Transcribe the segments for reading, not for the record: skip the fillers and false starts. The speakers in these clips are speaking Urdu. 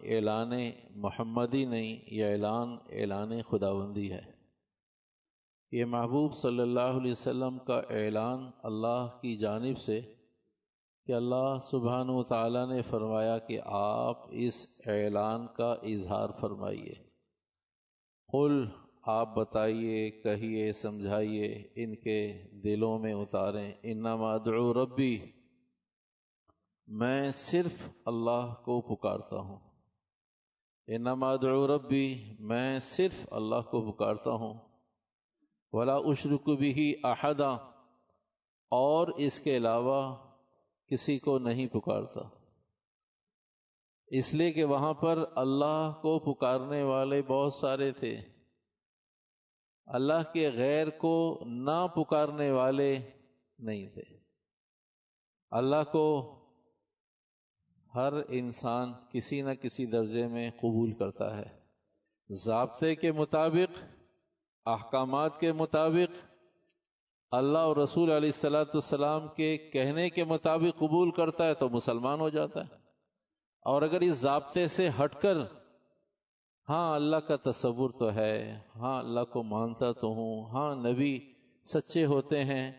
اعلان محمدی نہیں، یہ اعلان خداوندی ہے۔ یہ محبوب صلی اللہ علیہ وسلم کا اعلان اللہ کی جانب سے کہ اللہ سبحانہ و تعالیٰ نے فرمایا کہ آپ اس اعلان کا اظہار فرمائیے۔ قل، آپ بتائیے، کہیے، سمجھائیے، ان کے دلوں میں اتاریں، انما ادعو ربی، میں صرف اللہ کو پکارتا ہوں۔ انما ادعو ربی، میں صرف اللہ کو پکارتا ہوں۔ ولا اشرک بہ احدا، اور اس کے علاوہ کسی کو نہیں پکارتا، اس لیے کہ وہاں پر اللہ کو پکارنے والے بہت سارے تھے، اللہ کے غیر کو نہ پکارنے والے نہیں تھے۔ اللہ کو ہر انسان کسی نہ کسی درجے میں قبول کرتا ہے، ضابطے کے مطابق، احکامات کے مطابق، اللہ اور رسول علیہ السلام کے کہنے کے مطابق قبول کرتا ہے تو مسلمان ہو جاتا ہے۔ اور اگر اس ضابطے سے ہٹ کر ہاں اللہ کا تصور تو ہے، ہاں اللہ کو مانتا تو ہوں، ہاں نبی سچے ہوتے ہیں،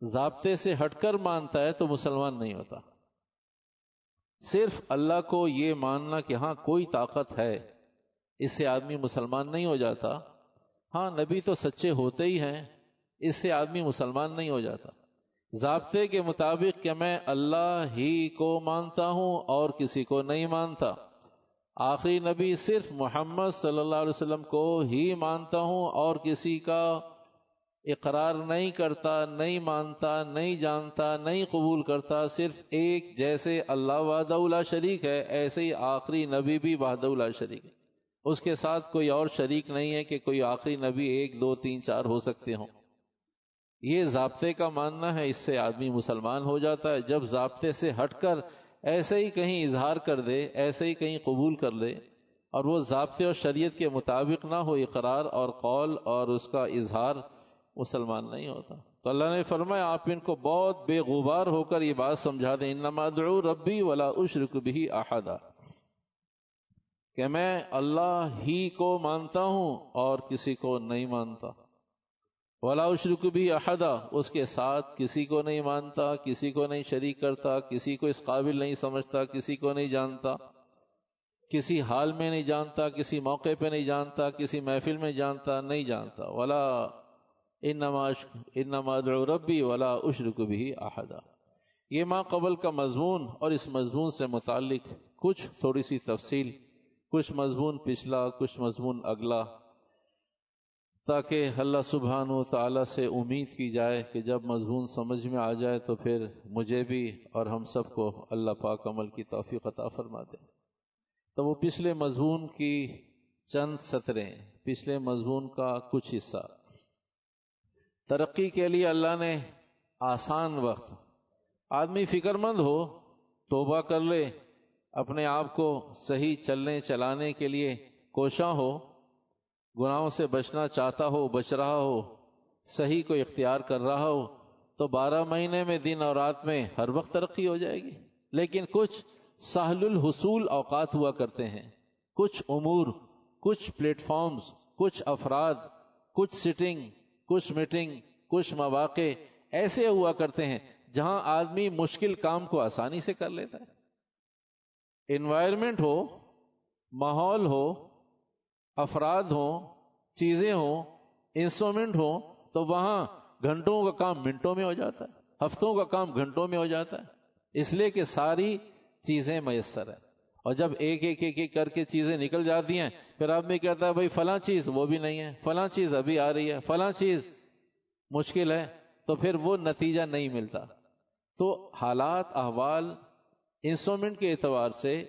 ضابطے سے ہٹ کر مانتا ہے تو مسلمان نہیں ہوتا۔ صرف اللہ کو یہ ماننا کہ ہاں کوئی طاقت ہے، اس سے آدمی مسلمان نہیں ہو جاتا۔ ہاں نبی تو سچے ہوتے ہی ہیں، اس سے آدمی مسلمان نہیں ہو جاتا۔ ضابطے کے مطابق کہ میں اللہ ہی کو مانتا ہوں اور کسی کو نہیں مانتا، آخری نبی صرف محمد صلی اللہ علیہ وسلم کو ہی مانتا ہوں اور کسی کا اقرار نہیں کرتا، نہیں مانتا، نہیں جانتا، نہیں قبول کرتا، صرف ایک جیسے اللہ وحدہ لا شریک ہے ایسے ہی آخری نبی بھی وحدہ لا شریک ہے، اس کے ساتھ کوئی اور شریک نہیں ہے کہ کوئی آخری نبی 1 2 3 4 ہو سکتے ہوں۔ یہ ضابطے کا ماننا ہے، اس سے آدمی مسلمان ہو جاتا ہے۔ جب ضابطے سے ہٹ کر ایسے ہی کہیں اظہار کر دے، ایسے ہی کہیں قبول کر لے اور وہ ضابطے اور شریعت کے مطابق نہ ہو اقرار اور قول اور اس کا اظہار، مسلمان نہیں ہوتا۔ تو اللہ نے فرمایا آپ ان کو بہت بے غبار ہو کر یہ بات سمجھا دیں، انما ادعو ربی ولا اشرک بہ احدا، کہ میں اللہ ہی کو مانتا ہوں اور کسی کو نہیں مانتا۔ ولا اشرک بہ احدا، اس کے ساتھ کسی کو نہیں مانتا، کسی کو نہیں شریک کرتا، کسی کو اس قابل نہیں سمجھتا، کسی کو نہیں جانتا، کسی حال میں نہیں جانتا، کسی موقع پہ نہیں جانتا، کسی محفل میں جانتا نہیں جانتا۔ ولا انما ادعو ربی ولا اشرک بہ احدا، یہ ما قبل کا مضمون اور اس مضمون سے متعلق کچھ تھوڑی سی تفصیل، کچھ مضمون پچھلا، کچھ مضمون اگلا، تاکہ اللہ سبحانہ و تعالیٰ سے امید کی جائے کہ جب مضمون سمجھ میں آ جائے تو پھر مجھے بھی اور ہم سب کو اللہ پاک عمل کی توفیق عطا فرما دے۔ تو وہ پچھلے مضمون کی چند سطریں، پچھلے مضمون کا کچھ حصہ، ترقی کے لیے اللہ نے آسان وقت، آدمی فکر مند ہو، توبہ کر لے، اپنے آپ کو صحیح چلنے چلانے کے لیے کوشاں ہو، گناہوں سے بچنا چاہتا ہو، بچ رہا ہو، صحیح کو اختیار کر رہا ہو، تو 12 مہینے میں دن اور رات میں ہر وقت ترقی ہو جائے گی۔ لیکن کچھ سہل الحصول اوقات ہوا کرتے ہیں، کچھ امور، کچھ پلیٹ فارمز، کچھ افراد، کچھ سٹنگ، کچھ میٹنگ، کچھ مواقع ایسے ہوا کرتے ہیں جہاں آدمی مشکل کام کو آسانی سے کر لیتا ہے۔ انوائرمنٹ ہو، ماحول ہو، افراد ہوں، چیزیں ہوں، انسٹرومنٹ ہوں، تو وہاں گھنٹوں کا کام منٹوں میں ہو جاتا ہے، ہفتوں کا کام گھنٹوں میں ہو جاتا ہے، اس لیے کہ ساری چیزیں میسر ہیں۔ اور جب ایک ایک ایک ایک کر کے چیزیں نکل جاتی ہیں، پھر آدمی کہتا ہے بھائی فلاں چیز وہ بھی نہیں ہے، فلاں چیز ابھی آ رہی ہے، فلاں چیز مشکل ہے، تو پھر وہ نتیجہ نہیں ملتا۔ تو حالات، احوال، انسٹرومنٹ کے اعتبار سے،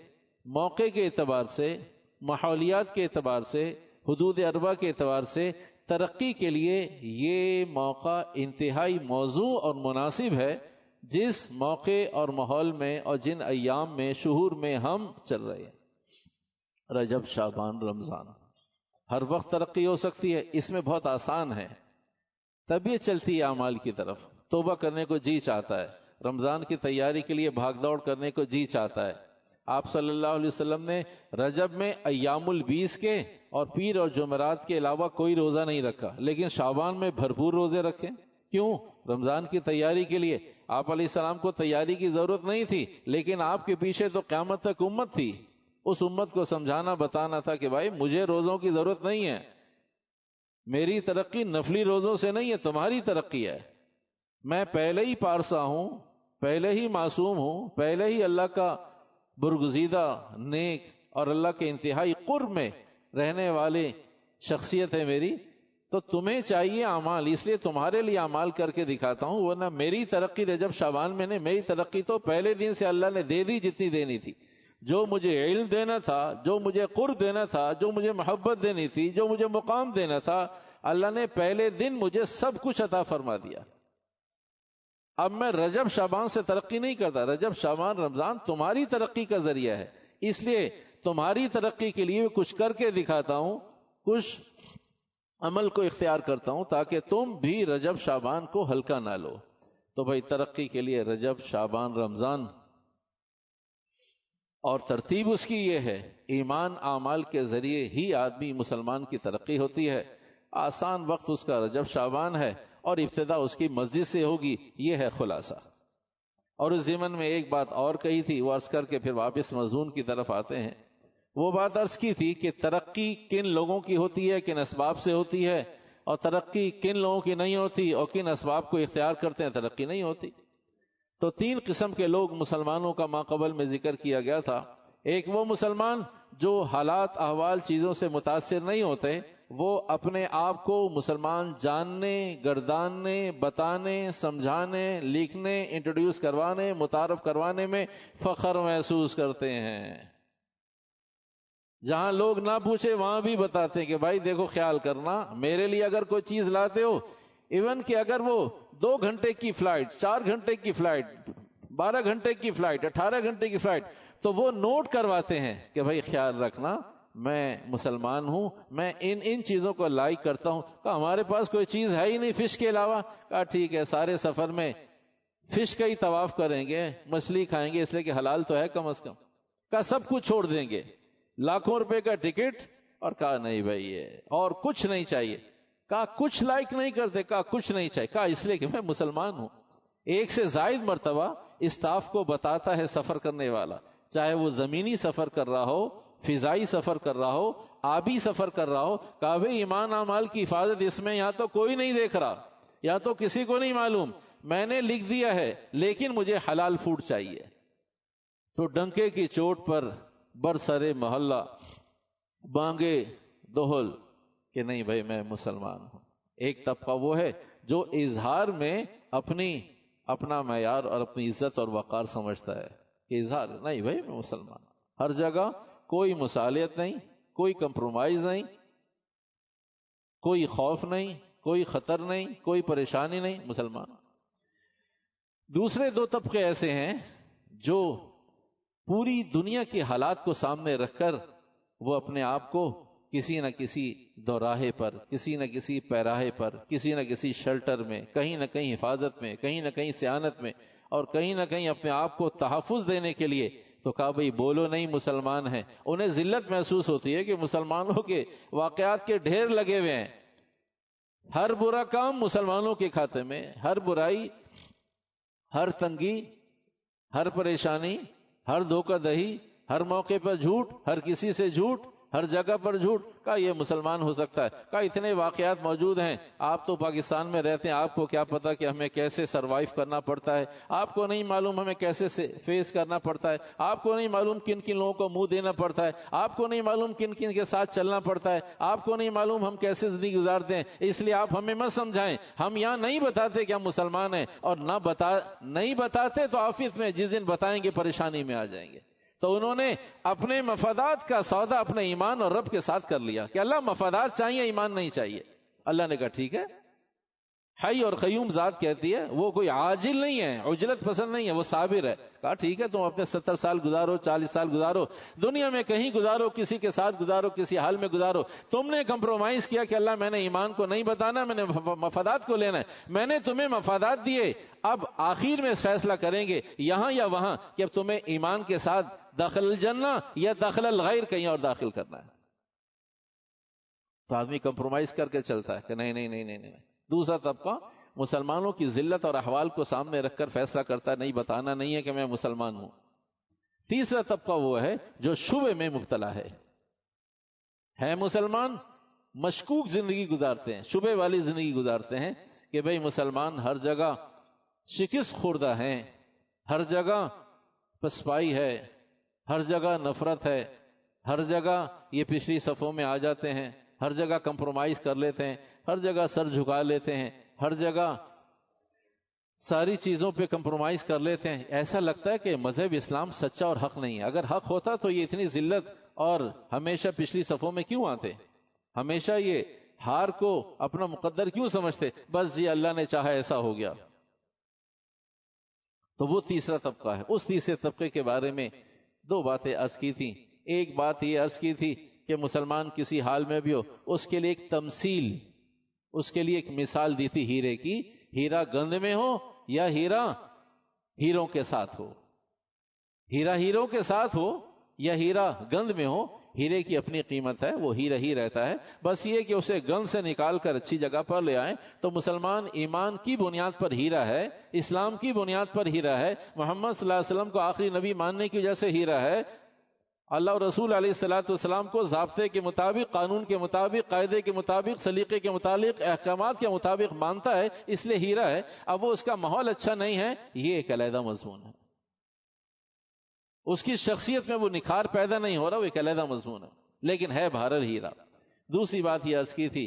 موقع کے اعتبار سے، ماحولیات کے اعتبار سے، حدود اربع کے اعتبار سے ترقی کے لیے یہ موقع انتہائی موزوں اور مناسب ہے، جس موقع اور ماحول میں اور جن ایام میں، شہور میں ہم چل رہے ہیں۔ رجب، شعبان، رمضان، ہر وقت ترقی ہو سکتی ہے، اس میں بہت آسان ہے، طبیعت چلتی ہے اعمال کی طرف، توبہ کرنے کو جی چاہتا ہے، رمضان کی تیاری کے لیے بھاگ دوڑ کرنے کو جی چاہتا ہے، آپ صلی اللہ علیہ وسلم نے رجب میں ایام البیس کے اور پیر اور جمعرات کے علاوہ کوئی روزہ نہیں رکھا، لیکن شعبان میں بھرپور روزے رکھے. کیوں؟ رمضان کی تیاری کے لیے. آپ علیہ السلام کو تیاری کی ضرورت نہیں تھی، لیکن آپ کے پیچھے تو قیامت تک امت تھی. اس امت کو سمجھانا بتانا تھا کہ بھائی مجھے روزوں کی ضرورت نہیں ہے، میری ترقی نفلی روزوں سے نہیں ہے، تمہاری ترقی ہے. میں پہلے ہی پارسا ہوں، پہلے ہی معصوم ہوں، پہلے ہی اللہ کا برگزیدہ نیک اور اللہ کے انتہائی قرب میں رہنے والے شخصیت ہے میری. تو تمہیں چاہیے اعمال، اس لیے تمہارے لیے اعمال کر کے دکھاتا ہوں، ورنہ میری ترقی رجب شعبان میں نے، میری ترقی تو پہلے دن سے اللہ نے دے دی جتنی دینی تھی. جو مجھے علم دینا تھا، جو مجھے قرب دینا تھا، جو مجھے محبت دینی تھی، جو مجھے مقام دینا تھا، اللہ نے پہلے دن مجھے سب کچھ عطا فرما دیا. اب میں رجب شعبان سے ترقی نہیں کرتا، رجب شعبان رمضان تمہاری ترقی کا ذریعہ ہے، اس لیے تمہاری ترقی کے لیے کچھ کر کے دکھاتا ہوں، کچھ عمل کو اختیار کرتا ہوں تاکہ تم بھی رجب شعبان کو ہلکا نہ لو. تو بھائی ترقی کے لیے رجب شعبان رمضان، اور ترتیب اس کی یہ ہے، ایمان اعمال کے ذریعے ہی آدمی مسلمان کی ترقی ہوتی ہے. آسان وقت اس کا رجب شعبان ہے اور ابتدا اس کی مسجد سے ہوگی، یہ ہے خلاصہ. اور اس ضمن میں ایک بات اور کہی تھی، وہ عرض کر کے پھر واپس مضمون کی طرف آتے ہیں. وہ بات عرض کی تھی کہ ترقی کن لوگوں کی ہوتی ہے، کن اسباب سے ہوتی ہے، اور ترقی کن لوگوں کی نہیں ہوتی، اور کن اسباب کو اختیار کرتے ہیں ترقی نہیں ہوتی. تو 3 قسم کے لوگ مسلمانوں کا ماقبل میں ذکر کیا گیا تھا. ایک وہ مسلمان جو حالات احوال چیزوں سے متاثر نہیں ہوتے، وہ اپنے آپ کو مسلمان جاننے، گرداننے، بتانے، سمجھانے، لکھنے، انٹروڈیوس کروانے، متعارف کروانے میں فخر محسوس کرتے ہیں. جہاں لوگ نہ پوچھے وہاں بھی بتاتے ہیں کہ بھائی دیکھو خیال کرنا، میرے لیے اگر کوئی چیز لاتے ہو، ایون کہ اگر وہ 2 گھنٹے کی فلائٹ، 4 گھنٹے کی فلائٹ، 12 گھنٹے کی فلائٹ، 18 گھنٹے کی فلائٹ، تو وہ نوٹ کرواتے ہیں کہ بھائی خیال رکھنا، میں مسلمان ہوں، میں ان چیزوں کو لائک کرتا ہوں. کہا ہمارے پاس کوئی چیز ہے ہی نہیں فش کے علاوہ. کہا ٹھیک ہے، سارے سفر میں فش کا ہی طواف کریں گے، مچھلی کھائیں گے، اس لیے کہ حلال تو ہے کم از کم. کہا سب کچھ چھوڑ دیں گے، لاکھوں روپے کا ٹکٹ. اور کہا نہیں بھائی یہ اور کچھ نہیں چاہیے. کہا کچھ لائک نہیں کرتے. کہا کچھ نہیں چاہیے. کہا اس لیے کہ میں مسلمان ہوں. 1 سے زائد مرتبہ اسٹاف کو بتاتا ہے سفر کرنے والا، چاہے وہ زمینی سفر کر رہا ہو، فضائی سفر کر رہا ہو، آبی سفر کر رہا ہو. کہا بھئی ایمان اعمال کی حفاظت اس میں یا تو کوئی نہیں دیکھ رہا، یا تو کسی کو نہیں معلوم، میں نے لکھ دیا ہے لیکن مجھے حلال فوڈ چاہیے. تو ڈنکے کی چوٹ پر برسر محلہ بانگے دوہل کہ نہیں بھائی میں مسلمان ہوں. ایک طبقہ وہ ہے جو اظہار میں اپنا معیار اور اپنی عزت اور وقار سمجھتا ہے کہ اظہار نہیں بھائی میں مسلمان. ہر جگہ کوئی مصالحت نہیں، کوئی کمپرومائز نہیں، کوئی خوف نہیں، کوئی خطر نہیں، کوئی پریشانی نہیں، مسلمان. دوسرے 2 طبقے ایسے ہیں جو پوری دنیا کے حالات کو سامنے رکھ کر وہ اپنے آپ کو کسی نہ کسی دوراہے پر، کسی نہ کسی پیراہے پر، کسی نہ کسی شیلٹر میں، کہیں نہ کہیں حفاظت میں، کہیں نہ کہیں صیانت میں، اور کہیں نہ کہیں اپنے آپ کو تحفظ دینے کے لیے. تو کہا بھئی بولو نہیں مسلمان ہیں. انہیں ذلت محسوس ہوتی ہے کہ مسلمانوں کے واقعات کے ڈھیر لگے ہوئے ہیں، ہر برا کام مسلمانوں کے کھاتے میں، ہر برائی، ہر تنگی، ہر پریشانی، ہر دھوکہ دہی، ہر موقع پر جھوٹ، ہر کسی سے جھوٹ، ہر جگہ پر جھوٹ. کہا یہ مسلمان ہو سکتا ہے؟ کہا اتنے واقعات موجود ہیں، آپ تو پاکستان میں رہتے ہیں، آپ کو کیا پتا کہ ہمیں کیسے سروائیو کرنا پڑتا ہے، آپ کو نہیں معلوم ہمیں کیسے فیس کرنا پڑتا ہے، آپ کو نہیں معلوم کن کن لوگوں کو منہ دینا پڑتا ہے، آپ کو نہیں معلوم کن کن کے ساتھ چلنا پڑتا ہے، آپ کو نہیں معلوم ہم کیسے زندگی گزارتے ہیں. اس لیے آپ ہمیں مت سمجھائیں. ہم یہاں نہیں بتاتے کہ ہم مسلمان ہیں، اور نہیں بتاتے تو آفس میں جس دن بتائیں گے پریشانی میں آ جائیں گے. تو انہوں نے اپنے مفادات کا سودا اپنے ایمان اور رب کے ساتھ کر لیا کہ اللہ مفادات چاہیے، ایمان نہیں چاہیے. اللہ نے کہا ٹھیک ہے. حی اور قیوم ذات کہتی ہے، وہ کوئی عاجل نہیں ہے، عجلت پسند نہیں ہے، وہ صابر ہے. کہا ٹھیک ہے، تم اپنے 70 سال گزارو، 40 سال گزارو، دنیا میں کہیں گزارو، کسی کے ساتھ گزارو، کسی حال میں گزارو. تم نے کمپرومائز کیا کہ اللہ میں نے ایمان کو نہیں بتانا، میں نے مفادات کو لینا ہے. میں نے تمہیں مفادات دیے، اب آخر میں فیصلہ کریں گے یہاں یا وہاں کہ اب تمہیں ایمان کے ساتھ داخل الجنہ یا داخل الغیر کہیں اور داخل کرنا ہے. تو آدمی کمپرومائز کر کے چلتا ہے کہ نہیں. دوسرا طبقہ مسلمانوں کی ذلت اور احوال کو سامنے رکھ کر فیصلہ کرتا ہے نہیں بتانا نہیں ہے کہ میں مسلمان ہوں. تیسرا طبقہ وہ ہے جو شبہ میں مبتلا ہے مسلمان مشکوک زندگی گزارتے ہیں, شبہ والی زندگی گزارتے ہیں کہ بھئی مسلمان ہر جگہ شکست خوردہ ہیں, ہر جگہ پسپائی ہے, ہر جگہ نفرت ہے, ہر جگہ یہ پچھلی صفوں میں آ جاتے ہیں, ہر جگہ کمپرومائز کر لیتے ہیں, ہر جگہ سر جھکا لیتے ہیں, ہر جگہ ساری چیزوں پہ کمپرومائز کر لیتے ہیں. ایسا لگتا ہے کہ مذہب اسلام سچا اور حق نہیں ہے. اگر حق ہوتا تو یہ اتنی ذلت اور ہمیشہ پچھلی صفوں میں کیوں آتے, ہمیشہ یہ ہار کو اپنا مقدر کیوں سمجھتے, بس جی اللہ نے چاہا ایسا ہو گیا. تو وہ تیسرا طبقہ ہے. اس تیسرے طبقے کے بارے میں دو باتیں عرض کی تھیں. ایک بات یہ عرض کی تھی کہ مسلمان کسی حال میں بھی ہو اس کے لیے ایک تمثیل, اس کے لیے ایک مثال دی تھی ہیرے کی. ہیرا گند میں ہو یا ہیرا ہیروں کے ساتھ ہو, ہیرا ہیروں کے ساتھ ہو یا ہیرا گند میں ہو, ہیرے کی اپنی قیمت ہے, وہ ہیرا ہی رہتا ہے. بس یہ کہ اسے گند سے نکال کر اچھی جگہ پر لے آئیں. تو مسلمان ایمان کی بنیاد پر ہیرا ہے, اسلام کی بنیاد پر ہیرا ہے, محمد صلی اللہ علیہ وسلم کو آخری نبی ماننے کی وجہ سے ہیرا ہے, اللہ اور رسول علیہ السلام کو ضابطے کے مطابق, قانون کے مطابق, قاعدے کے مطابق, سلیقے کے مطابق, احکامات کے مطابق مانتا ہے, اس لیے ہیرا ہے. اب وہ اس کا ماحول اچھا نہیں ہے, یہ ایک علیحدہ مضمون ہے. اس کی شخصیت میں وہ نکھار پیدا نہیں ہو رہا, وہ ایک علیحدہ مضمون ہے, لیکن ہے بہرحال ہیرا. دوسری بات یہ عرض کی تھی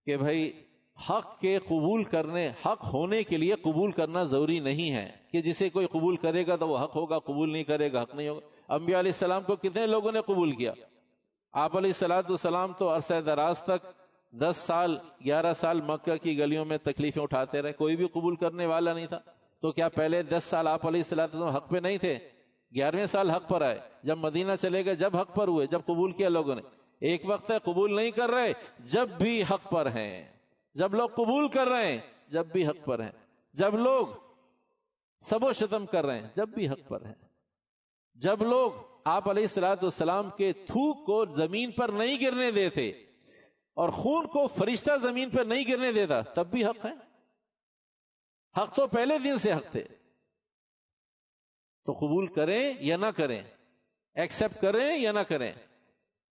کہ بھائی حق کے قبول کرنے, حق ہونے کے لیے قبول کرنا ضروری نہیں ہے کہ جسے کوئی قبول کرے گا تو وہ حق ہوگا, قبول نہیں کرے گا حق نہیں ہوگا. انبیاء علیہ السلام کو کتنے لوگوں نے قبول کیا؟ آپ علیہ السلام تو عرصہ دراز تک 10 سال 11 سال مکہ کی گلیوں میں تکلیفیں اٹھاتے رہے, کوئی بھی قبول کرنے والا نہیں تھا. تو کیا پہلے 10 سال آپ علیہ السلام حق پہ نہیں تھے؟ 11ویں سال حق پر آئے, جب مدینہ چلے گئے جب حق پر ہوئے, جب قبول کیا لوگوں نے. ایک وقت ہے قبول نہیں کر رہے جب بھی حق پر ہیں, جب لوگ قبول کر رہے ہیں جب بھی حق پر ہیں, جب لوگ سب و شتم کر رہے ہیں جب بھی حق پر ہیں, جب لوگ آپ علیہ السلام کے تھوک کو زمین پر نہیں گرنے دیتے اور خون کو فرشتہ زمین پر نہیں گرنے دیتا تب بھی حق ہے. حق تو پہلے دن سے حق تھے. تو قبول کریں یا نہ کریں, ایکسپٹ کریں یا نہ کریں,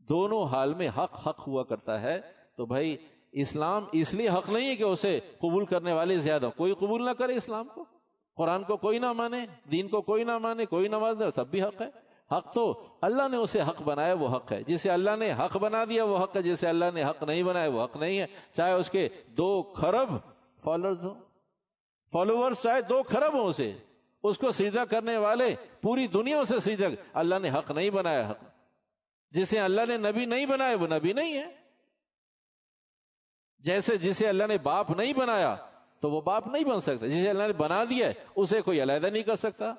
دونوں حال میں حق ہوا کرتا ہے. تو بھائی اسلام اس لیے حق نہیں ہے کہ اسے قبول کرنے والے زیادہ, کوئی قبول نہ کرے اسلام کو, قرآن کو کوئی نہ مانے, دین کو کوئی نہ مانے, کوئی نماز نہ, تب بھی حق ہے. حق تو اللہ نے اسے حق بنایا وہ حق ہے, جسے اللہ نے حق بنا دیا وہ حق ہے, جسے اللہ نے حق نہیں بنایا وہ حق نہیں ہے. چاہے اس کے 2 کھرب فالوورز ہوں, فالوورز چاہے 2 کھرب ہوں, اسے اس کو سجدہ کرنے والے پوری دنیا سے سجدہ, اللہ نے حق نہیں بنایا حق. جسے اللہ نے نبی نہیں بنایا وہ نبی نہیں ہے. جیسے جسے اللہ نے باپ نہیں بنایا تو وہ باپ نہیں بن سکتا, جسے اللہ نے بنا دیا اسے کوئی علیحدہ نہیں کر سکتا,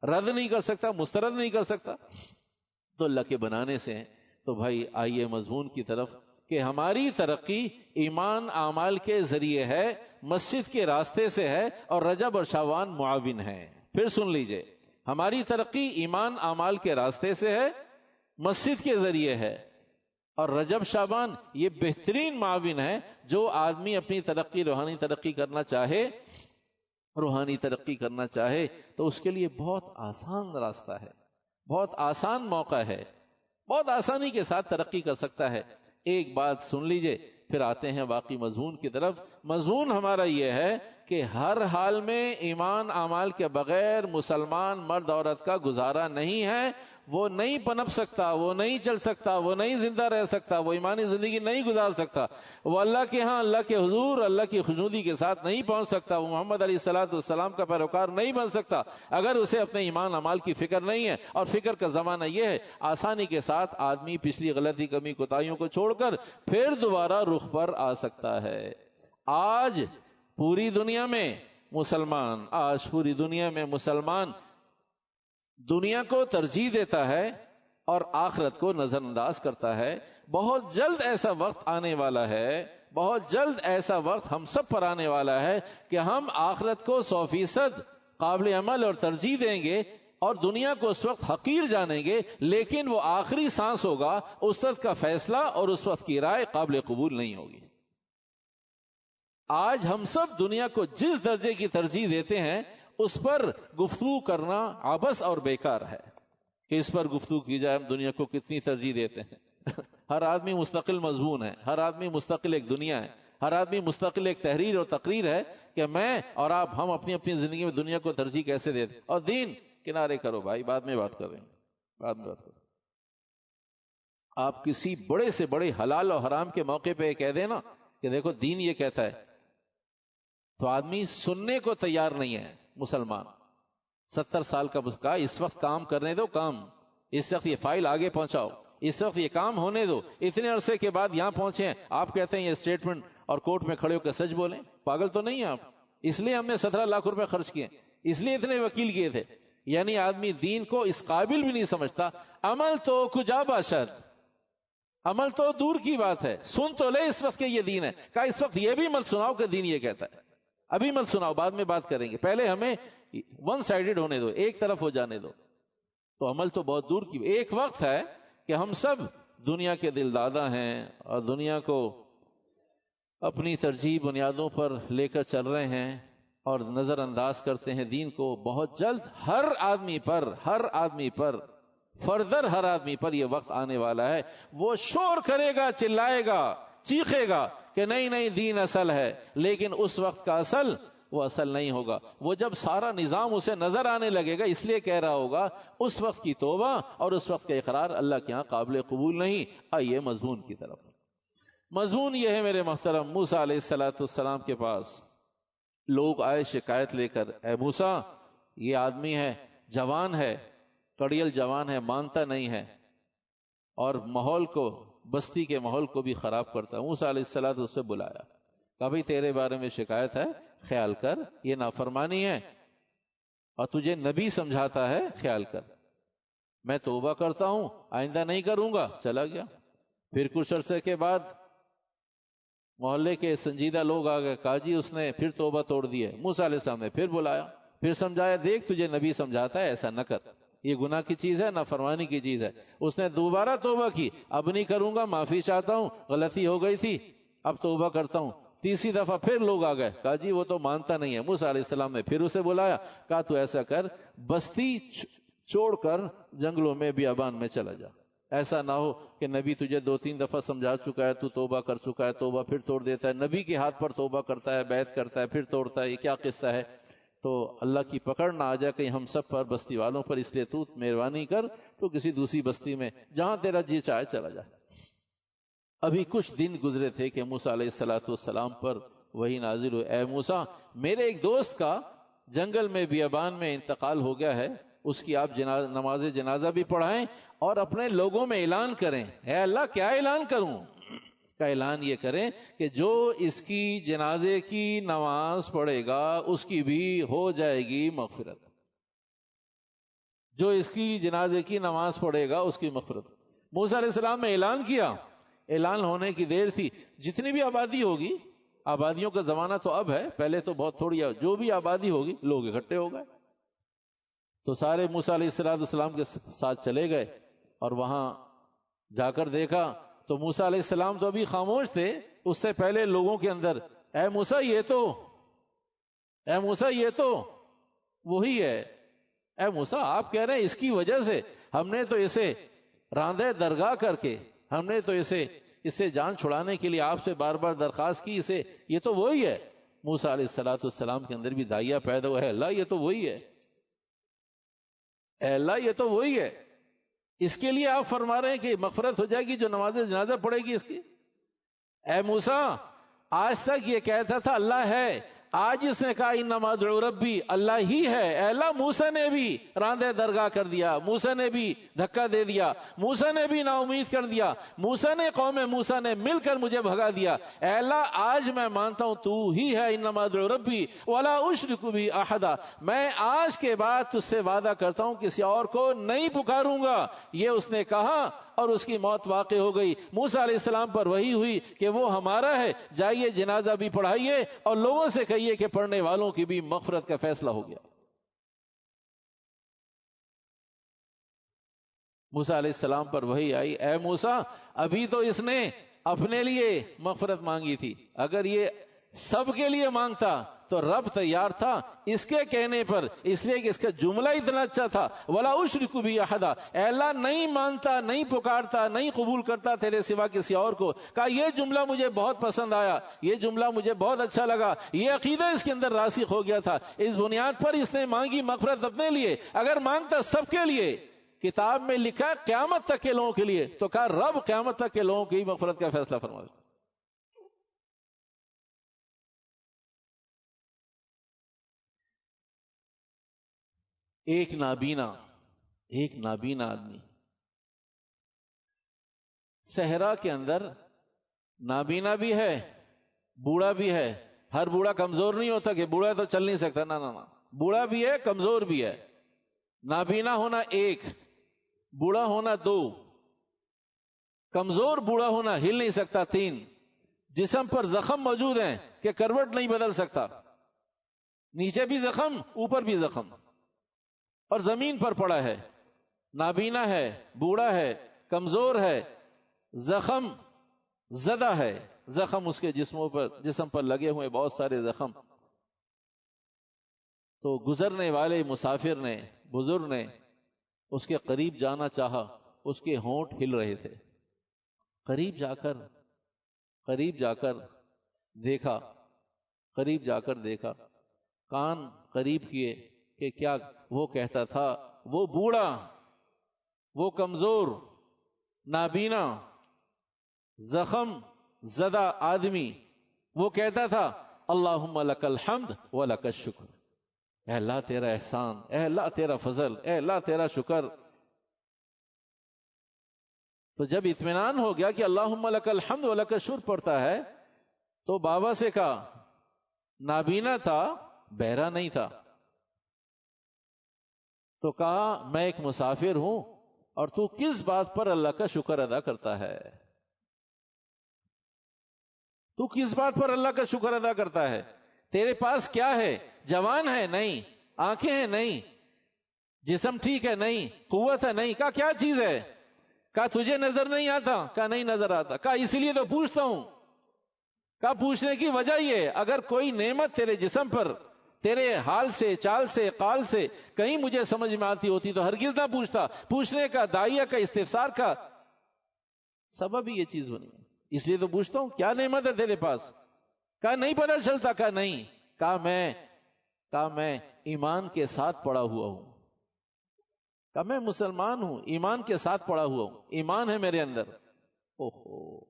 رد نہیں کر سکتا, مسترد نہیں کر سکتا. تو اللہ کے بنانے سے ہیں. تو بھائی آئیے مضمون کی طرف کہ ہماری ترقی ایمان اعمال کے ذریعے ہے, مسجد کے راستے سے ہے, اور رجب اور شعبان معاون ہیں. پھر سن لیجئے, ہماری ترقی ایمان اعمال کے راستے سے ہے, مسجد کے ذریعے ہے, اور رجب شعبان یہ بہترین معاون ہے. جو آدمی اپنی ترقی, روحانی ترقی کرنا چاہے, روحانی ترقی کرنا چاہے تو اس کے لیے بہت آسان راستہ ہے, بہت آسان موقع ہے, بہت آسانی کے ساتھ ترقی کر سکتا ہے. ایک بات سن لیجئے پھر آتے ہیں باقی مضمون کی طرف. مضمون ہمارا یہ ہے کہ ہر حال میں ایمان اعمال کے بغیر مسلمان مرد عورت کا گزارا نہیں ہے. وہ نہیں پنپ سکتا, وہ نہیں چل سکتا, وہ نہیں زندہ رہ سکتا, وہ ایمانی زندگی نہیں گزار سکتا, وہ اللہ کے ہاں اللہ کے حضور اللہ کی خوشنودی کے ساتھ نہیں پہنچ سکتا, وہ محمد علیہ السلام کا پیروکار نہیں بن سکتا اگر اسے اپنے ایمان اعمال کی فکر نہیں ہے. اور فکر کا زمانہ یہ ہے آسانی کے ساتھ آدمی پچھلی غلطی کمی کوتاہیوں کو چھوڑ کر پھر دوبارہ رخ پر آ سکتا ہے. آج پوری دنیا میں مسلمان دنیا کو ترجیح دیتا ہے اور آخرت کو نظر انداز کرتا ہے. بہت جلد ایسا وقت آنے والا ہے, بہت جلد ایسا وقت ہم سب پر آنے والا ہے کہ ہم آخرت کو 100% قابل عمل اور ترجیح دیں گے, اور دنیا کو اس وقت حقیر جانیں گے، لیکن وہ آخری سانس ہوگا، اس وقت کا فیصلہ اور اس وقت کی رائے قابل قبول نہیں ہوگی۔ آج ہم سب دنیا کو جس درجے کی ترجیح دیتے ہیں اس پر گفتگو کرنا عبث اور بیکار ہے کہ اس پر گفتگو کی جائے ہم دنیا کو کتنی ترجیح دیتے ہیں۔ ہر آدمی مستقل مضمون ہے، ہر آدمی مستقل ایک دنیا ہے، ہر آدمی مستقل ایک تحریر اور تقریر ہے کہ میں اور آپ ہم اپنی اپنی زندگی میں دنیا کو ترجیح کیسے دیتے، اور دین کنارے کرو بھائی، بعد میں بات کریں، بعد میں بات کریں۔ آپ کسی بڑے سے بڑے حلال اور حرام کے موقع پہ یہ کہہ دینا کہ دیکھو دین یہ کہتا ہے، تو آدمی سننے کو تیار نہیں ہے۔ مسلمان 70 سال کا کہا اس وقت کام کرنے دو، کام اس وقت یہ فائل آگے پہنچاؤ، اس وقت یہ کام ہونے دو، اتنے عرصے کے بعد یہاں پہنچے ہیں، آپ کہتے ہیں یہ اسٹیٹمنٹ اور کورٹ میں کھڑے ہو کے سچ بولیں؟ پاگل تو نہیں ہیں آپ؟ اس لیے ہم نے 17 لاکھ روپے خرچ کیے، اس لیے اتنے وکیل کیے تھے۔ یعنی آدمی دین کو اس قابل بھی نہیں سمجھتا۔ عمل تو کجا باشد، عمل تو دور کی بات ہے، سن تو لے اس وقت کہ یہ دین ہے۔ کہا اس وقت یہ بھی مت سناؤ کہ دین یہ کہتا ہے، ابھی مت سناؤ، بعد میں بات کریں گے، پہلے ہمیں ون سائیڈڈ ہونے دو، ایک طرف ہو جانے دو۔ تو عمل تو بہت دور کی، ایک وقت ہے کہ ہم سب دنیا کے دل دادا ہیں اور دنیا کو اپنی ترجیح بنیادوں پر لے کر چل رہے ہیں اور نظر انداز کرتے ہیں دین کو۔ بہت جلد ہر آدمی پر فردر ہر آدمی پر یہ وقت آنے والا ہے، وہ شور کرے گا، چلائے گا، چیخے گا کہ نہیں نہیں دین اصل ہے، لیکن اس وقت کا اصل وہ اصل نہیں ہوگا۔ وہ جب سارا نظام اسے نظر آنے لگے گا، اس لیے کہہ رہا ہوگا اس وقت کی توبہ اور اس وقت کا اقرار اللہ کے ہاں قابل قبول نہیں۔ آئیے مضمون کی طرف۔ مضمون یہ ہے میرے محترم، موسیٰ علیہ السلام کے پاس لوگ آئے شکایت لے کر، اے موسیٰ یہ آدمی ہے، جوان ہے، کڑیل جوان ہے، مانتا نہیں ہے اور ماحول کو، بستی کے ماحول کو بھی خراب کرتا ہے۔ موسیٰ علیہ السلام اس سے بلایا، کہا بھئی تیرے بارے میں شکایت ہے، خیال کر، یہ نافرمانی ہے اور تجھے نبی سمجھاتا ہے، خیال کر، میں توبہ کرتا ہوں، آئندہ نہیں کروں گا۔ چلا گیا۔ پھر کچھ عرصے کے بعد محلے کے سنجیدہ لوگ آ گئے، کہا جی اس نے پھر توبہ توڑ دی ہے۔ موسیٰ علیہ السلام نے پھر بلایا، پھر سمجھایا، دیکھ تجھے نبی سمجھاتا ہے، ایسا نہ کر، یہ گناہ کی چیز ہے، نافرمانی کی چیز ہے۔ اس نے دوبارہ توبہ کی، اب نہیں کروں گا، معافی چاہتا ہوں، غلطی ہو گئی تھی، اب توبہ کرتا ہوں۔ تیسری دفعہ پھر لوگ آ گئے، کہا جی وہ تو مانتا نہیں ہے۔ موسیٰ علیہ السلام نے پھر اسے بلایا، کہا تو ایسا کر، بستی چھوڑ کر جنگلوں میں بیابان میں چلا جا، ایسا نہ ہو کہ نبی تجھے 2-3 دفعہ سمجھا چکا ہے، تو توبہ کر چکا ہے، توبہ پھر توڑ دیتا ہے، نبی کے ہاتھ پر توبہ کرتا ہے، بیعت کرتا ہے، پھر توڑتا ہے، یہ کیا قصہ ہے؟ تو اللہ کی پکڑ نہ آ جائے کہ ہم سب پر، بستی والوں پر، اس لیے تو مہربانی کر تو کسی دوسری بستی میں جہاں تیرا جی چاہے چلا جائے۔ ابھی کچھ دن گزرے تھے کہ موسیٰ علیہ السلام پر وہی نازل ہوئے، اے موسیٰ میرے ایک دوست کا جنگل میں بیابان میں انتقال ہو گیا ہے، اس کی آپ نماز جنازہ بھی پڑھائیں اور اپنے لوگوں میں اعلان کریں۔ اے اللہ کیا اعلان کروں؟ کا اعلان یہ کریں کہ جو اس کی جنازے کی نماز پڑھے گا اس کی بھی ہو جائے گی مغفرت، جو اس کی جنازے کی نماز پڑھے گا اس کی مغفرت۔ موسیٰ علیہ السلام نے اعلان کیا، اعلان ہونے کی دیر تھی، جتنی بھی آبادی ہوگی، آبادیوں کا زمانہ تو اب ہے، پہلے تو بہت تھوڑی، جو بھی آبادی ہوگی لوگ اکٹھے ہو گئے، تو سارے موسیٰ علیہ السلام کے ساتھ چلے گئے اور وہاں جا کر دیکھا تو موسیٰ علیہ السلام تو ابھی خاموش تھے، اس سے پہلے لوگوں کے اندر، اے موسیٰ یہ تو وہی ہے، اے موسیٰ آپ کہہ رہے ہیں اس کی وجہ سے ہم نے تو اسے راندے درگاہ کر کے، ہم نے تو اس سے جان چھڑانے کے لیے آپ سے بار بار درخواست کی، اسے یہ تو وہی ہے۔ موسیٰ علیہ السلام کے اندر بھی داعیہ پیدا ہوا ہے، اللہ یہ تو وہی ہے، اے اللہ یہ تو وہی ہے، اس کے لیے آپ فرما رہے ہیں کہ مغفرت ہو جائے گی جو نماز جنازہ پڑھے گی اس کی؟ اے موسیٰ آج تک یہ کہتا تھا اللہ ہے، آج اس نے کہا انما ادعو ربی، اللہ ہی ہے۔ اے اللہ موسیٰ نے بھی راندے درگاہ کر دیا، موسیٰ نے بھی دھکا دے دیا، موسیٰ نے بھی نا امید کر دیا، موسیٰ نے، قوم موسیٰ نے مل کر مجھے بھگا دیا۔ اے اللہ آج میں مانتا ہوں تو ہی ہے، انما ادعو ربی ولا اشرک بہ احدا، میں آج کے بعد تجھ سے وعدہ کرتا ہوں کسی اور کو نہیں پکاروں گا۔ یہ اس نے کہا اور اس کی موت واقع ہو گئی۔ موسیٰ علیہ السلام پر وحی ہوئی کہ وہ ہمارا ہے، جائیے جنازہ بھی پڑھائیے اور لوگوں سے کہیے کہ پڑھنے والوں کی بھی مغفرت کا فیصلہ ہو گیا۔ موسیٰ علیہ السلام پر وحی آئی، اے موسیٰ ابھی تو اس نے اپنے لیے مغفرت مانگی تھی، اگر یہ سب کے لیے مانگتا تو رب تیار تھا اس کے کہنے پر، اس لیے کہ اس کا جملہ اتنا اچھا تھا، وَلَا أُشْرِكُ بِهِ أَحَدًا، اے اللہ نہیں مانتا، نہیں پکارتا، نہیں قبول کرتا تیرے سوا کسی اور کو۔ کہا یہ جملہ مجھے بہت پسند آیا، یہ جملہ مجھے بہت اچھا لگا، یہ عقیدہ اس کے اندر راسخ ہو گیا تھا، اس بنیاد پر اس نے مانگی مغفرت اپنے لیے، اگر مانگتا سب کے لیے، کتاب میں لکھا قیامت تک کے لوگوں کے لیے، تو کہا رب قیامت تک کے لوگوں کی مغفرت کا فیصلہ فرما دے۔ ایک نابینا آدمی صحرا کے اندر، نابینا بھی ہے، بوڑھا بھی ہے، ہر بوڑھا کمزور نہیں ہوتا کہ بوڑھا تو چل نہیں سکتا، نہ بوڑھا بھی ہے، کمزور بھی ہے۔ نابینا ہونا 1، بوڑھا ہونا 2، کمزور بوڑھا ہونا ہل نہیں سکتا 3، جسم پر زخم موجود ہیں کہ کروٹ نہیں بدل سکتا، نیچے بھی زخم اوپر بھی زخم، اور زمین پر پڑا ہے، نابینا ہے، بوڑھا ہے، کمزور ہے، زخم زدہ ہے، زخم اس کے جسم پر لگے ہوئے بہت سارے زخم۔ تو گزرنے والے مسافر نے، بزرگ نے اس کے قریب جانا چاہا، اس کے ہونٹ ہل رہے تھے، قریب جا کر دیکھا، کان قریب کیے کہ کیا وہ کہتا تھا، وہ بوڑھا، وہ کمزور، نابینا، زخم زدہ آدمی، وہ کہتا تھا اللہم لک الحمد ولک الشکر، اے اللہ تیرا احسان، اے اللہ تیرا فضل، اے اللہ تیرا شکر۔ تو جب اطمینان ہو گیا کہ اللہم لک الحمد ولک الشکر پڑھتا ہے، تو بابا سے کہا، نابینا تھا، بہرا نہیں تھا، تو کہا میں ایک مسافر ہوں، اور تو کس بات پر اللہ کا شکر ادا کرتا ہے؟ تو کس بات پر اللہ کا شکر ادا کرتا ہے؟ تیرے پاس کیا ہے؟ جوان ہے؟ نہیں۔ آنکھیں ہیں؟ نہیں۔ جسم ٹھیک ہے؟ نہیں۔ قوت ہے؟ نہیں۔ کہا کیا چیز ہے؟ کہا تجھے نظر نہیں آتا؟ کہا نہیں نظر آتا۔ کہا اسی لیے تو پوچھتا ہوں۔ کہا پوچھنے کی وجہ یہ، اگر کوئی نعمت تیرے جسم پر، تیرے حال سے، چال سے، قال سے کہیں مجھے سمجھ میں آتی ہوتی تو ہرگز نہ پوچھتا۔ پوچھنے کا، داعیہ کا، استفسار کا سبب ہی یہ چیز بنی، اس لیے تو پوچھتا ہوں کیا نعمت ہے تیرے پاس؟ کہا نہیں پتہ چلتا۔ کہا نہیں۔ کہا میں ایمان کے ساتھ پڑا ہوا ہوں۔ کہا میں مسلمان ہوں، ایمان کے ساتھ پڑا ہوا ہوں، ایمان ہے میرے اندر۔ اوہو۔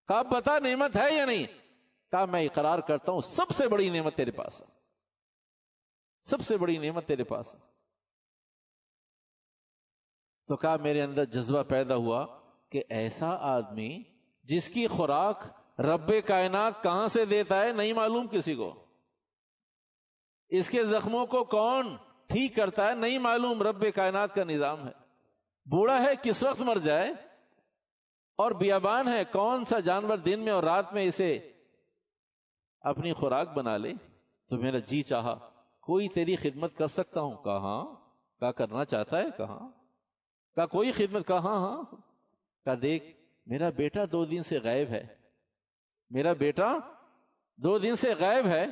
کہا بتا نعمت ہے یا نہیں؟ کہا میں اقرار کرتا ہوں سب سے بڑی نعمت تیرے پاس ہے، سب سے بڑی نعمت تیرے پاس ہے۔ تو کہا میرے اندر جذبہ پیدا ہوا کہ ایسا آدمی جس کی خوراک رب کائنات کہاں سے دیتا ہے نہیں معلوم کسی کو، اس کے زخموں کو کون ٹھیک کرتا ہے نہیں معلوم، رب کائنات کا نظام ہے۔ بوڑھا ہے کس وقت مر جائے، اور بیابان ہے کون سا جانور دن میں اور رات میں اسے اپنی خوراک بنا لے۔ تو میرا جی چاہا کوئی تیری خدمت کر سکتا ہوں؟ کہا ہاں۔ کہا کرنا چاہتا ہے؟ کہا کہا کوئی خدمت؟ کہا ہاں ہاں۔ کہا دیکھ میرا بیٹا 2 دن سے غائب ہے، میرا بیٹا 2 دن سے غائب ہے،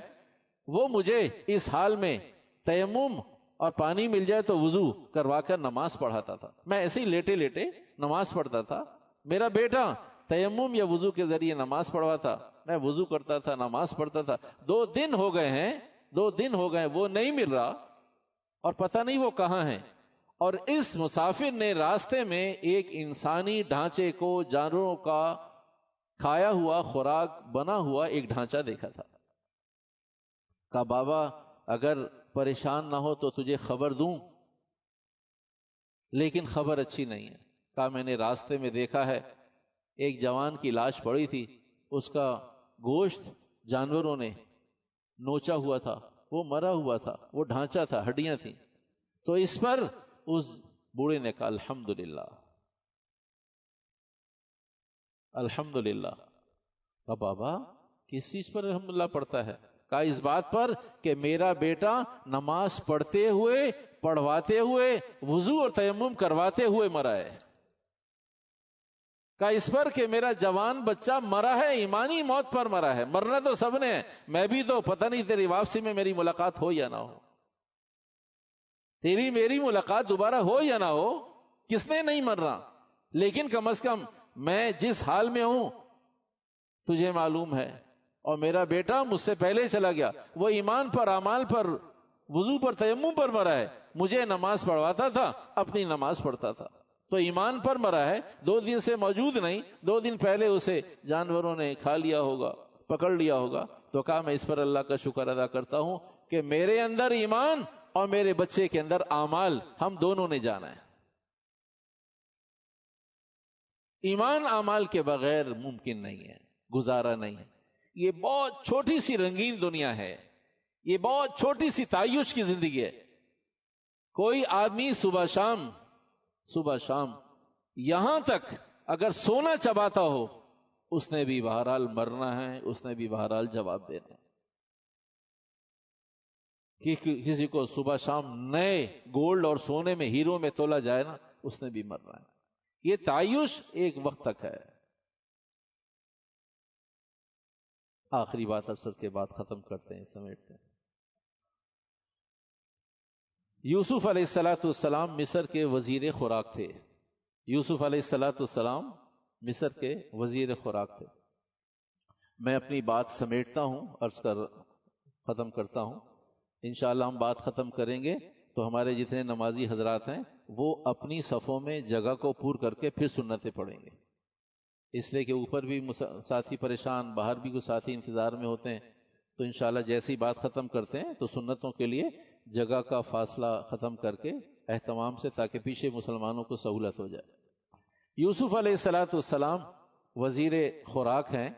وہ مجھے اس حال میں تیمم اور پانی مل جائے تو وضو کروا کر نماز پڑھاتا تھا، میں ایسے ہی لیٹے لیٹے نماز پڑھتا تھا، میرا بیٹا تیمم یا وضو کے ذریعے نماز پڑھواتا، میں وضو کرتا تھا، نماز پڑھتا تھا۔ 2 دن ہو گئے ہیں، 2 دن ہو گئے، وہ نہیں مل رہا، اور پتہ نہیں وہ کہاں ہے۔ اور اس مسافر نے راستے میں ایک انسانی ڈھانچے کو، جانوروں کا کھایا ہوا خوراک بنا ہوا ایک ڈھانچہ دیکھا تھا۔ کہا بابا اگر پریشان نہ ہو تو تجھے خبر دوں، لیکن خبر اچھی نہیں ہے۔ کہا میں نے راستے میں دیکھا ہے ایک جوان کی لاش پڑی تھی، اس کا گوشت جانوروں نے نوچا ہوا تھا، وہ مرا ہوا تھا، وہ ڈھانچہ تھا، ہڈیاں تھیں۔ تو اس پر اس بوڑھے نے کہا الحمدللہ، الحمدللہ۔ کہا بابا کس چیز پر الحمدللہ پڑھتا ہے؟ کہا اس بات پر کہ میرا بیٹا نماز پڑھتے ہوئے، پڑھواتے ہوئے، وضو اور تیمم کرواتے ہوئے مرا ہے۔ کہا اس پر کہ میرا جوان بچہ مرا ہے، ایمانی موت پر مرا ہے، مرنا تو سب نے ہے، میں بھی تو، پتہ نہیں تیری واپسی میں میری ملاقات ہو یا نہ ہو، تیری میری ملاقات دوبارہ ہو یا نہ ہو، کس نے نہیں مرنا، لیکن کم از کم میں جس حال میں ہوں تجھے معلوم ہے، اور میرا بیٹا مجھ سے پہلے چلا گیا، وہ ایمان پر، اعمال پر، وضو پر، تیمم پر مرا ہے، مجھے نماز پڑھواتا تھا، اپنی نماز پڑھتا تھا، تو ایمان پر مرا ہے، 2 دن سے موجود نہیں، 2 دن پہلے اسے جانوروں نے کھا لیا ہوگا، پکڑ لیا ہوگا، تو کہا میں اس پر اللہ کا شکر ادا کرتا ہوں کہ میرے اندر ایمان اور میرے بچے کے اندر اعمال، ہم دونوں نے جانا ہے۔ ایمان اعمال کے بغیر ممکن نہیں ہے، گزارا نہیں ہے۔ یہ بہت چھوٹی سی رنگین دنیا ہے، یہ بہت چھوٹی سی تعیش کی زندگی ہے۔ کوئی آدمی صبح شام یہاں تک اگر سونا چباتا ہو، اس نے بھی بہرحال مرنا ہے، اس نے بھی بہرحال جواب دینا ہے۔ کسی کو صبح شام نئے گولڈ اور سونے میں، ہیرو میں تولا جائے نا، اس نے بھی مرنا ہے۔ یہ تعیش ایک وقت تک ہے۔ آخری بات عرصہ کے بعد ختم کرتے ہیں، سمیٹتے ہیں۔ یوسف علیہ السلام مصر کے وزیر خوراک تھے۔ یوسف علیہ السلام مصر کے وزیر خوراک تھے۔ میں اپنی بات سمیٹتا ہوں، عرض کر ختم کرتا ہوں۔ انشاءاللہ ہم بات ختم کریں گے تو ہمارے جتنے نمازی حضرات ہیں وہ اپنی صفوں میں جگہ کو پور کر کے پھر سنتیں پڑھیں گے، اس لیے کہ اوپر بھی ساتھی پریشان، باہر بھی کچھ ساتھی انتظار میں ہوتے ہیں، تو انشاءاللہ جیسی بات ختم کرتے ہیں تو سنتوں کے لیے جگہ کا فاصلہ ختم کر کے اہتمام سے، تاکہ پیچھے مسلمانوں کو سہولت ہو جائے۔ یوسف علیہ السلام وزیر خوراک ہیں۔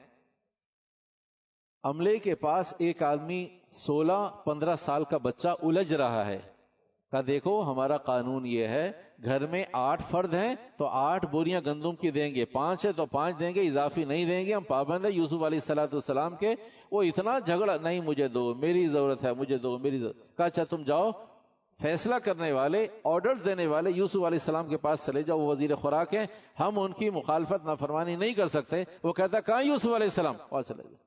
عملے کے پاس ایک آدمی 16-15 سال کا بچہ الجھ رہا ہے، کہا دیکھو ہمارا قانون یہ ہے، گھر میں 8 فرد ہیں تو 8 بوریاں گندم کی دیں گے، 5 ہے تو 5 دیں گے، اضافی نہیں دیں گے، ہم پابند ہیں یوسف علیہ السلام کے۔ وہ اتنا جھگڑا، نہیں مجھے دو، میری ضرورت ہے، مجھے دو، میری ضرورت۔ کہا اچھا تم جاؤ، فیصلہ کرنے والے، آرڈرز دینے والے یوسف علیہ السلام کے پاس چلے جاؤ، وہ وزیر خوراک ہیں، ہم ان کی مخالفت نافرمانی نہیں کر سکتے۔ وہ کہتا کہاں یوسف علیہ السلام؟ اور چلے جاؤ۔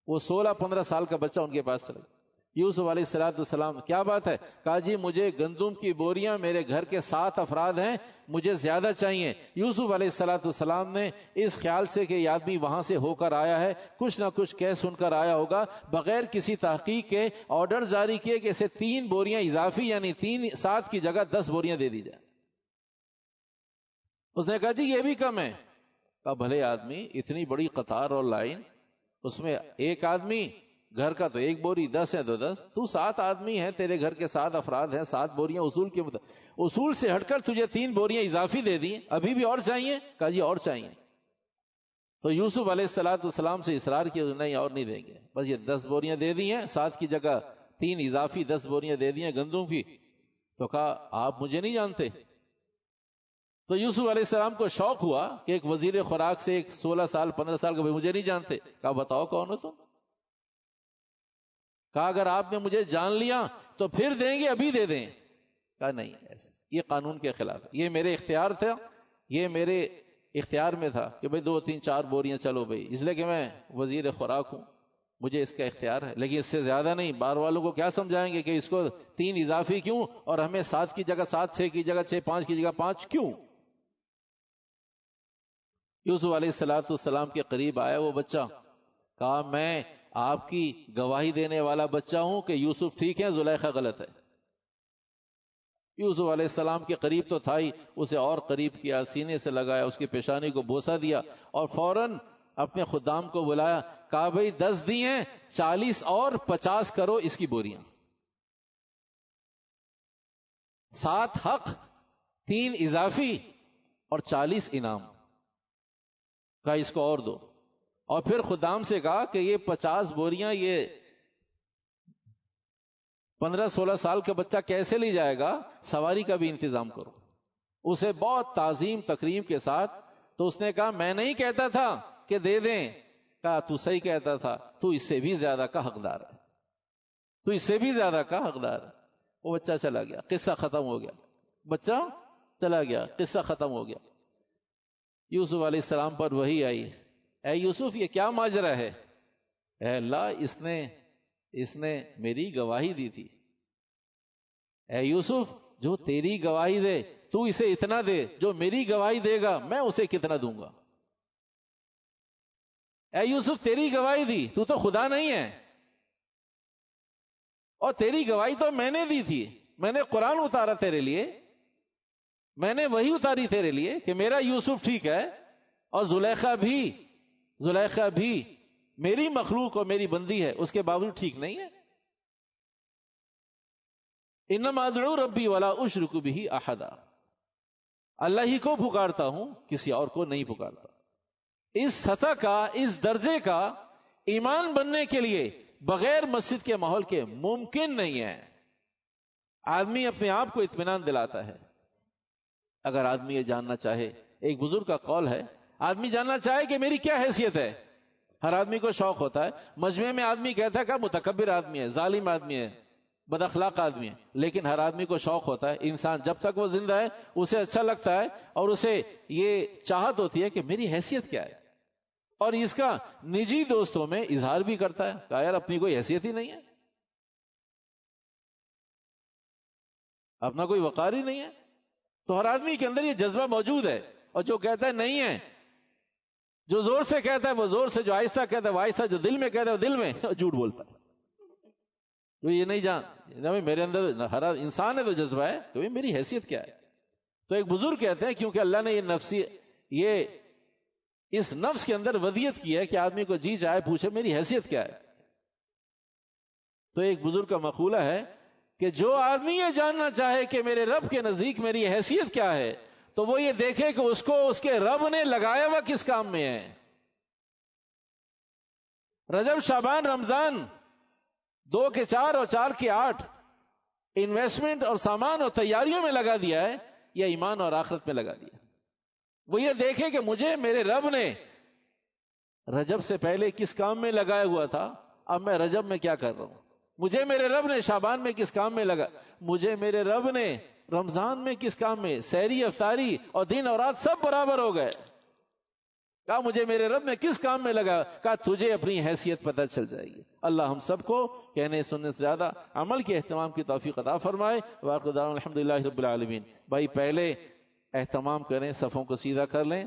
وہ 16-15 سال کا بچہ ان کے پاس چلے گیا۔ یوسف علیہ السلام کیا بات ہے؟ کہا جی مجھے گندم کی بوریاں، میرے گھر کے 7 افراد ہیں، مجھے زیادہ چاہیے۔ یوسف علیہ السلام نے اس خیال سے کہ یہ آدمی وہاں سے ہو کر آیا ہے، کچھ نہ کچھ کہہ سن کر آیا ہوگا، بغیر کسی تحقیق کے آرڈر جاری کیے کہ اسے 3 بوریاں اضافی، یعنی 7 کی جگہ 10 بوریاں دے دی جائیں۔ اس نے کہا جی یہ بھی کم ہے۔ کہا بھلے آدمی، اتنی بڑی قطار اور لائن، اس میں ایک آدمی گھر کا تو 1 بوری، 10 ہے تو 10، تو 7 آدمی ہیں، تیرے گھر کے 7 افراد ہیں، 7 بوریاں اصول کے مطابق، اصول سے ہٹ کر تجھے 3 بوریاں اضافی دے دی، ابھی بھی اور چاہیے؟ کہا جی اور چاہیے۔ تو یوسف علیہ السلام سے اصرار کیا، نہیں اور نہیں دیں گے، بس یہ 10 بوریاں دے دی ہیں، 7 کی جگہ 3 اضافی 10 بوریاں دے دی ہیں گندم کی۔ تو کہا آپ مجھے نہیں جانتے؟ تو یوسف علیہ السلام کو شوق ہوا کہ ایک وزیر خوراک سے ایک 16-15 سال کا، مجھے نہیں جانتے۔ کہا بتاؤ کون ہو تم؟ کہا اگر آپ نے مجھے جان لیا تو پھر دیں گے، ابھی دے دیں۔ کہا نہیں، ایسے یہ قانون کے خلاف ہے، یہ میرے اختیار تھا، یہ میرے اختیار میں تھا کہ بھئی 2-3-4 بوریاں چلو بھئی، اس لیے کہ میں وزیر خوراک ہوں، مجھے اس کا اختیار ہے، لیکن اس سے زیادہ نہیں۔ بار والوں کو کیا سمجھائیں گے کہ اس کو 3 اضافی کیوں، اور ہمیں 7 کی جگہ 7، 6 کی جگہ 6، 5 کی جگہ 5 کیوں؟ یوسف علیہ السلام کے قریب آیا وہ بچہ، کہا میں آپ کی گواہی دینے والا بچہ ہوں کہ یوسف ٹھیک ہے، زلیخا غلط ہے۔ یوسف علیہ السلام کے قریب تو تھا ہی، اسے اور قریب کیا، سینے سے لگایا، اس کی پیشانی کو بوسہ دیا، اور فوراً اپنے خدام کو بلایا، کہا بھئی 10 دی ہیں، 40 اور 50 کرو اس کی بوریاں، 7 حق، 3 اضافی اور 40 انعام۔ کہا اس کو اور دو، اور پھر خدام سے کہا کہ یہ 50 بوریاں یہ 15-16 سال کا بچہ کیسے لے جائے گا، سواری کا بھی انتظام کرو۔ اسے بہت تعظیم تکریم کے ساتھ، تو اس نے کہا میں نہیں کہتا تھا کہ دے دیں۔ کہا تو صحیح کہتا تھا، تو اس سے بھی زیادہ کا حقدار ہے، تو اس سے بھی زیادہ کا حقدار ہے۔ وہ بچہ چلا گیا، قصہ ختم ہو گیا، بچہ چلا گیا، قصہ ختم ہو گیا۔ یوسف علیہ السلام پر وحی آئی، اے یوسف یہ کیا ماجرا ہے؟ اے اللہ اس نے میری گواہی دی تھی۔ اے یوسف جو تیری گواہی دے تو اسے اتنا دے، جو میری گواہی دے گا میں اسے کتنا دوں گا۔ اے یوسف تیری گواہی دی، تو خدا نہیں ہے، اور تیری گواہی تو میں نے دی تھی، میں نے قرآن اتارا تیرے لیے، میں نے وہی اتاری تیرے لیے کہ میرا یوسف ٹھیک ہے، اور زلیخا بھی میری مخلوق اور میری بندی ہے، اس کے باوجود ٹھیک نہیں ہے۔ انما ادعو ربی ولا اشرک بہ احدا، اللہ ہی کو پکارتا ہوں، کسی اور کو نہیں پکارتا۔ اس سطح کا، اس درجے کا ایمان بننے کے لیے بغیر مسجد کے ماحول کے ممکن نہیں ہے۔ آدمی اپنے آپ کو اطمینان دلاتا ہے اگر آدمی یہ جاننا چاہے، ایک بزرگ کا قول ہے، آدمی جاننا چاہے کہ میری کیا حیثیت ہے۔ ہر آدمی کو شوق ہوتا ہے، مجمع میں آدمی کہتا ہے کہ متکبر آدمی ہے، ظالم آدمی ہے، بد اخلاق آدمی ہے، لیکن ہر آدمی کو شوق ہوتا ہے، انسان جب تک وہ زندہ ہے اسے اچھا لگتا ہے اور اسے یہ چاہت ہوتی ہے کہ میری حیثیت کیا ہے، اور اس کا نجی دوستوں میں اظہار بھی کرتا ہے کہ یار اپنی کوئی حیثیت ہی نہیں ہے، اپنا کوئی وقار ہی نہیں ہے۔ تو ہر آدمی کے اندر یہ جذبہ موجود ہے، اور جو کہتا ہے نہیں ہے، جو زور سے کہتا ہے وہ زور سے، جو آہستہ کہتا ہے وہ آہستہ، جو دل میں کہتا ہے وہ دل میں جھوٹ بولتا ہے۔ جو یہ نہیں جان میرے اندر ہر انسان ہے تو جذبہ ہے کہ میری حیثیت کیا ہے۔ تو ایک بزرگ کہتے ہیں کیونکہ اللہ نے یہ اس نفس کے اندر وضعیت کی ہے کہ آدمی کو جی چاہے پوچھے میری حیثیت کیا ہے۔ تو ایک بزرگ کا مقولہ ہے کہ جو آدمی یہ جاننا چاہے کہ میرے رب کے نزدیک میری حیثیت کیا ہے، تو وہ یہ دیکھے کہ اس کو اس کے رب نے لگایا ہوا کس کام میں ہے۔ رجب، شعبان، رمضان، 2 کے 4 اور 4 کے 8 انویسٹمنٹ اور سامان اور تیاریوں میں لگا دیا ہے، یا ایمان اور آخرت میں لگا دیا۔ وہ یہ دیکھے کہ مجھے میرے رب نے رجب سے پہلے کس کام میں لگایا ہوا تھا، اب میں رجب میں کیا کر رہا ہوں۔ مجھے میرے رب نے شعبان میں کس کام میں لگا، مجھے میرے رب نے رمضان میں کس کام میں، سحری، افطاری اور دن اور رات سب برابر ہو گئے۔ کہا مجھے میرے رب نے کس کام میں لگا، کہا تجھے اپنی حیثیت پتہ چل جائے گی۔ اللہ ہم سب کو کہنے سننے سے زیادہ عمل کے اہتمام کی توفیق عطا فرمائے۔ وآخر دعوانا الحمدللہ رب العالمین۔ بھائی پہلے اہتمام کریں، صفوں کو سیدھا کر لیں۔